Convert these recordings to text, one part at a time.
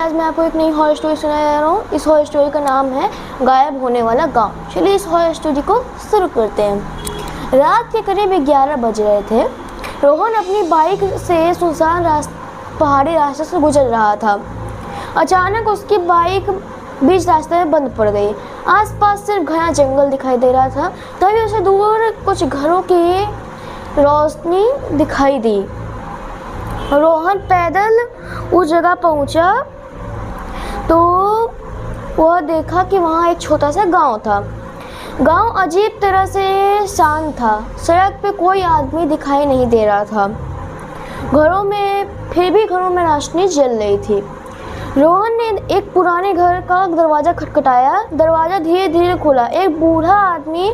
आज मैं आपको एक नई हॉरर स्टोरी सुनाने जा रहा हूँ। इस हॉरर स्टोरी का नाम है गायब होने वाला गांव। चलिए इस हॉरर स्टोरी को शुरू करते हैं। रात के करीब 11 बज रहे थे। रोहन अपनी बाइक से सुनसान पहाड़ी रास्ते से गुजर रहा था। अचानक उसकी बाइक बीच रास्ते में बंद पड़ गई। आसपास सिर्फ घना जंगल दिखाई दे रहा था। तभी उसे दूर कुछ घरों की रोशनी दिखाई दी। रोहन पैदल उस जगह पहुंचा तो वह देखा कि वहाँ एक छोटा सा गांव था। गांव अजीब तरह से शांत था। सड़क पे कोई आदमी दिखाई नहीं दे रहा था। घरों में रोशनी जल रही थी। रोहन ने एक पुराने घर का दरवाज़ा खटखटाया। दरवाज़ा धीरे धीरे खुला। एक बूढ़ा आदमी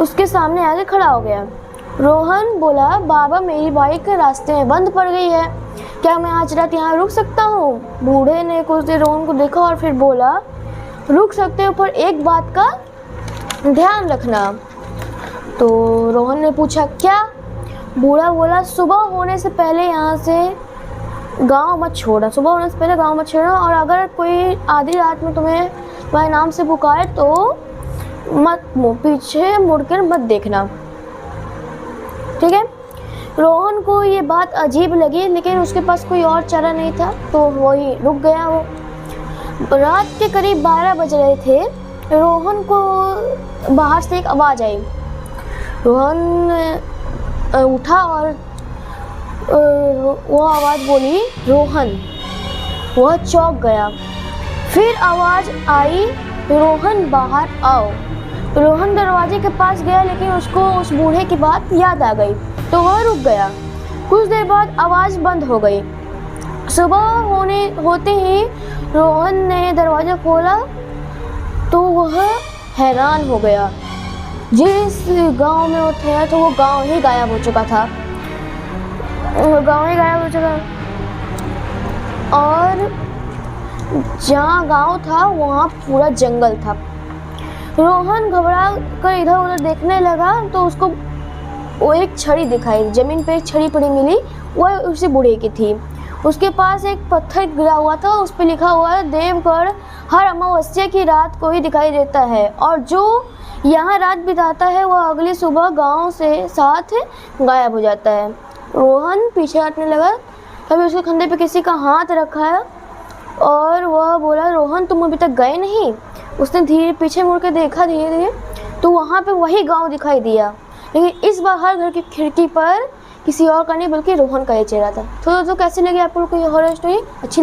उसके सामने आके खड़ा हो गया। रोहन बोला, बाबा मेरी बाइक रास्ते में बंद पड़ गई है, क्या मैं आज रात यहाँ रुक सकता हूँ? बूढ़े ने कुछ देर रोहन को देखा और फिर बोला, रुक सकते हो पर एक बात का ध्यान रखना। तो रोहन ने पूछा, क्या? बूढ़ा बोला, सुबह होने से पहले यहाँ से गांव मत छोड़ना। सुबह होने से पहले गांव मत छोड़ना, और अगर कोई आधी रात में तुम्हें तुम्हारे नाम से पुकारे तो मत पीछे मुड़कर मत देखना, ठीक है? रोहन को ये बात अजीब लगी, लेकिन उसके पास कोई और चारा नहीं था, तो वही रुक गया। वो रात के करीब 12 बज रहे थे। रोहन को बाहर से एक आवाज़ आई। रोहन उठा और वो आवाज़ बोली, रोहन। वह चौंक गया। फिर आवाज़ आई, रोहन बाहर आओ। रोहन दरवाजे के पास गया, लेकिन उसको उस बूढ़े की बात याद आ गई, तो वह रुक गया। कुछ देर बाद आवाज़ बंद हो गई। सुबह होते ही रोहन ने दरवाज़ा खोला तो वह हैरान हो गया। जिस गांव में वो थे तो वो गांव ही गायब हो चुका था। और जहाँ गांव था वहाँ पूरा जंगल था। रोहन घबरा कर इधर उधर देखने लगा तो उसको वो एक छड़ी दिखाई। ज़मीन पे एक छड़ी पड़ी मिली। वह उसी बूढ़े की थी। उसके पास एक पत्थर गिरा हुआ था। उस पर लिखा हुआ है, देवगढ़ हर अमावस्या की रात को ही दिखाई देता है, और जो यहाँ रात बिताता है वह अगली सुबह गांव से साथ गायब हो जाता है। रोहन पीछे हटने लगा। तभी उसके कंधे पे किसी का हाथ रखा है और वह बोला, रोहन तुम अभी तक गए नहीं? उसने धीरे पीछे मुड़ के देखा धीरे धीरे, तो वहाँ पे वही गांव दिखाई दिया, लेकिन इस बार हर घर की खिड़की पर किसी और का नहीं बल्कि रोहन का ही चेहरा था। तो कैसी लगी आपको ये हॉरर स्टोरी? अच्छी